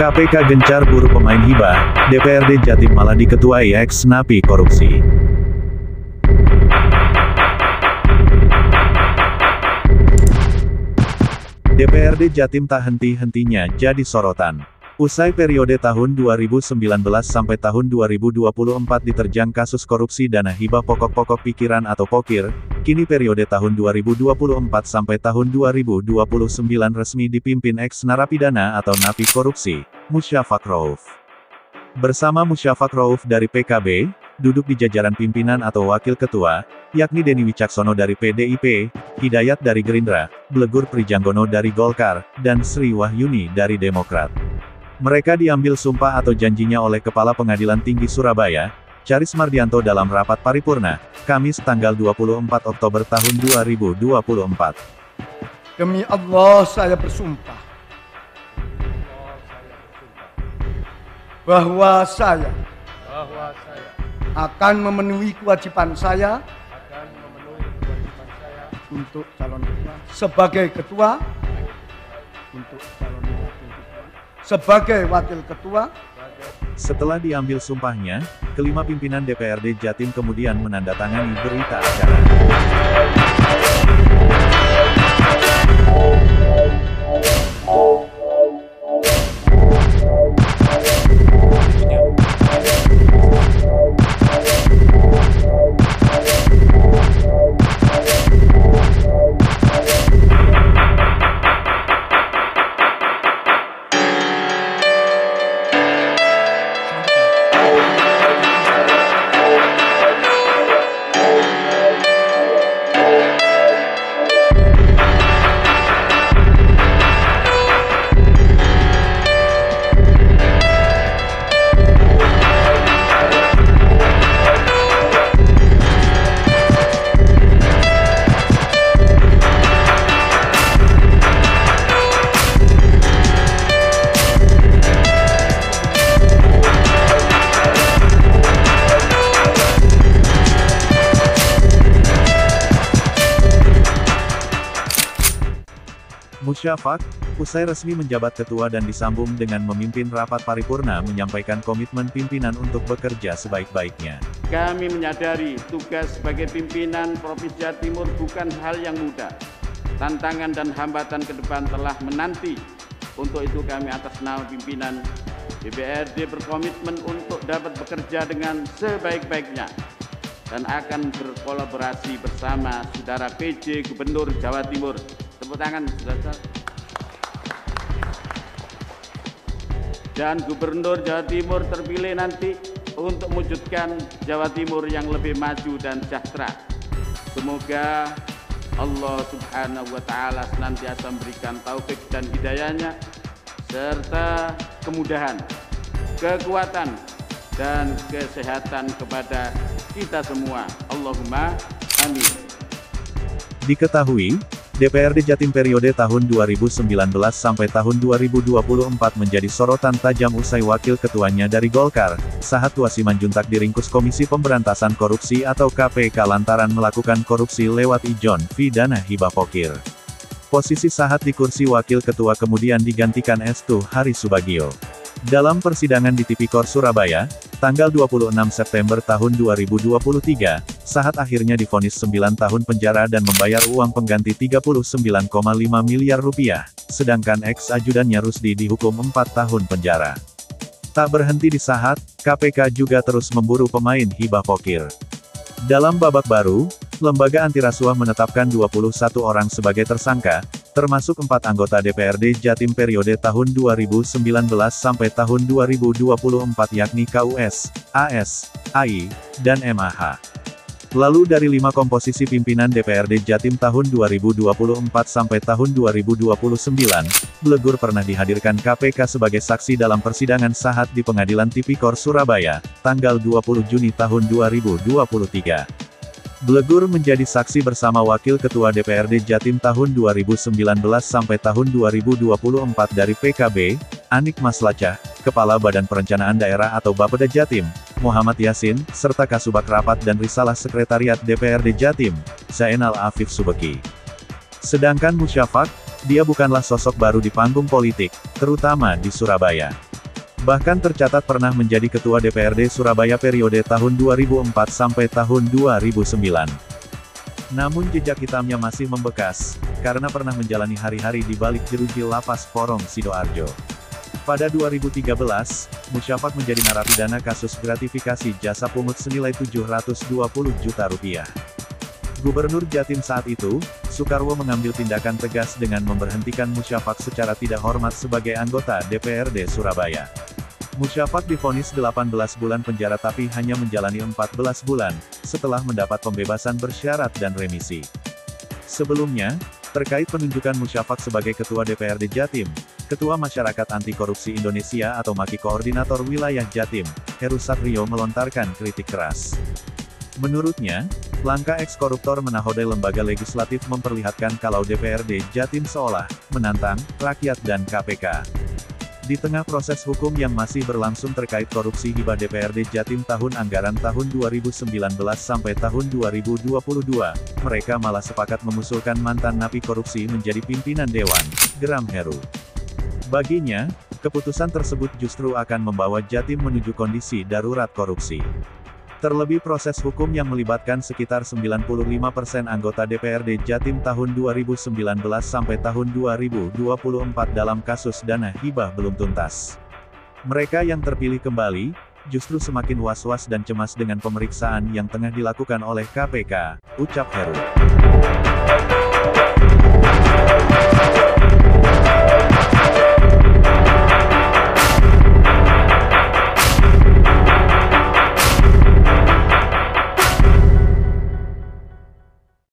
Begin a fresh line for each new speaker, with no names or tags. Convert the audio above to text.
KPK gencar buru pemain hibah, DPRD Jatim malah diketuai ex-napi korupsi. DPRD Jatim tak henti-hentinya jadi sorotan. Usai periode tahun 2019 sampai tahun 2024 diterjang kasus korupsi dana hibah pokok-pokok pikiran atau POKIR, kini periode tahun 2024 sampai tahun 2029 resmi dipimpin ex-narapidana atau napi korupsi, Musyafaq Rauf. Bersama Musyafaq Rauf dari PKB, duduk di jajaran pimpinan atau wakil ketua, yakni Denny Wicaksono dari PDIP, Hidayat dari Gerindra, Blegur Prijanggono dari Golkar, dan Sri Wahyuni dari Demokrat. Mereka diambil sumpah atau janjinya oleh Kepala Pengadilan Tinggi Surabaya, Charis Mardianto dalam rapat paripurna, Kamis tanggal 24 Oktober tahun 2024.
Demi Allah saya bersumpah bahwa saya akan memenuhi kewajiban saya untuk calon ketua, sebagai ketua, untuk calon wakil ketua, sebagai wakil ketua.
Setelah diambil sumpahnya, kelima pimpinan DPRD Jatim kemudian menandatangani berita acara. Musyafaq, usai resmi menjabat ketua dan disambung dengan memimpin rapat paripurna menyampaikan komitmen pimpinan untuk bekerja sebaik-baiknya.
Kami menyadari tugas sebagai pimpinan Provinsi Jawa Timur bukan hal yang mudah. Tantangan dan hambatan ke depan telah menanti. Untuk itu kami atas nama pimpinan DPRD berkomitmen untuk dapat bekerja dengan sebaik-baiknya dan akan berkolaborasi bersama Saudara PJ Gubernur Jawa Timur. Tepuk tangan, saudara. Dan Gubernur Jawa Timur terpilih nanti untuk mewujudkan Jawa Timur yang lebih maju dan sejahtera. Semoga Allah Subhanahu wa Ta'ala senantiasa memberikan taufik dan hidayahnya, serta kemudahan, kekuatan, dan kesehatan kepada kita semua. Allahumma amin.
Diketahui, DPRD Jatim periode tahun 2019 sampai tahun 2024 menjadi sorotan tajam usai wakil ketuanya dari Golkar, Sahat Tuasimanjuntak diringkus Komisi Pemberantasan Korupsi atau KPK lantaran melakukan korupsi lewat ijon fee dana hibah POKIR. Posisi Sahat di kursi wakil ketua kemudian digantikan Estu Hari Subagio. Dalam persidangan di Tipikor Surabaya, tanggal 26 September tahun 2023, Sahat akhirnya divonis 9 tahun penjara dan membayar uang pengganti 39,5 miliar rupiah, sedangkan ex-ajudannya Rusdi dihukum 4 tahun penjara. Tak berhenti di Sahat, KPK juga terus memburu pemain hibah POKIR. Dalam babak baru, Lembaga Antirasuah menetapkan 21 orang sebagai tersangka, termasuk 4 anggota DPRD Jatim periode tahun 2019 sampai tahun 2024 yakni KUS, AS, AI, dan MAH. Lalu dari 5 komposisi pimpinan DPRD Jatim tahun 2024 sampai tahun 2029, Blegur pernah dihadirkan KPK sebagai saksi dalam persidangan Sahat di Pengadilan Tipikor Surabaya, tanggal 20 Juni tahun 2023. Blegur menjadi saksi bersama Wakil Ketua DPRD Jatim tahun 2019 sampai tahun 2024 dari PKB, Anik Maslacah, Kepala Badan Perencanaan Daerah atau Bapeda Jatim, Muhammad Yasin, serta Kasubag Rapat dan Risalah Sekretariat DPRD Jatim, Zainal Afif Subeki. Sedangkan Musyafaq, dia bukanlah sosok baru di panggung politik, terutama di Surabaya. Bahkan tercatat pernah menjadi Ketua DPRD Surabaya periode tahun 2004 sampai tahun 2009. Namun jejak hitamnya masih membekas, karena pernah menjalani hari-hari di balik jeruji lapas Porong Sidoarjo. Pada 2013, Musyafaq menjadi narapidana kasus gratifikasi jasa pungut senilai 720 juta rupiah. Gubernur Jatim saat itu, Soekarwo mengambil tindakan tegas dengan memberhentikan Musyafaq secara tidak hormat sebagai anggota DPRD Surabaya. Musyafaq divonis 18 bulan penjara tapi hanya menjalani 14 bulan, setelah mendapat pembebasan bersyarat dan remisi. Sebelumnya, terkait penunjukan Musyafaq sebagai Ketua DPRD Jatim, Ketua Masyarakat Anti Korupsi Indonesia atau MAKI Koordinator Wilayah Jatim, Heru Satrio melontarkan kritik keras. Menurutnya, langkah eks-koruptor menahodai lembaga legislatif memperlihatkan kalau DPRD Jatim seolah menantang rakyat dan KPK. Di tengah proses hukum yang masih berlangsung terkait korupsi hibah DPRD Jatim tahun anggaran tahun 2019 sampai tahun 2022, mereka malah sepakat mengusulkan mantan napi korupsi menjadi pimpinan dewan, geram Heru. Baginya, keputusan tersebut justru akan membawa Jatim menuju kondisi darurat korupsi. Terlebih proses hukum yang melibatkan sekitar 95% anggota DPRD Jatim tahun 2019 sampai tahun 2024 dalam kasus dana hibah belum tuntas. Mereka yang terpilih kembali, justru semakin was-was dan cemas dengan pemeriksaan yang tengah dilakukan oleh KPK, ucap Heru.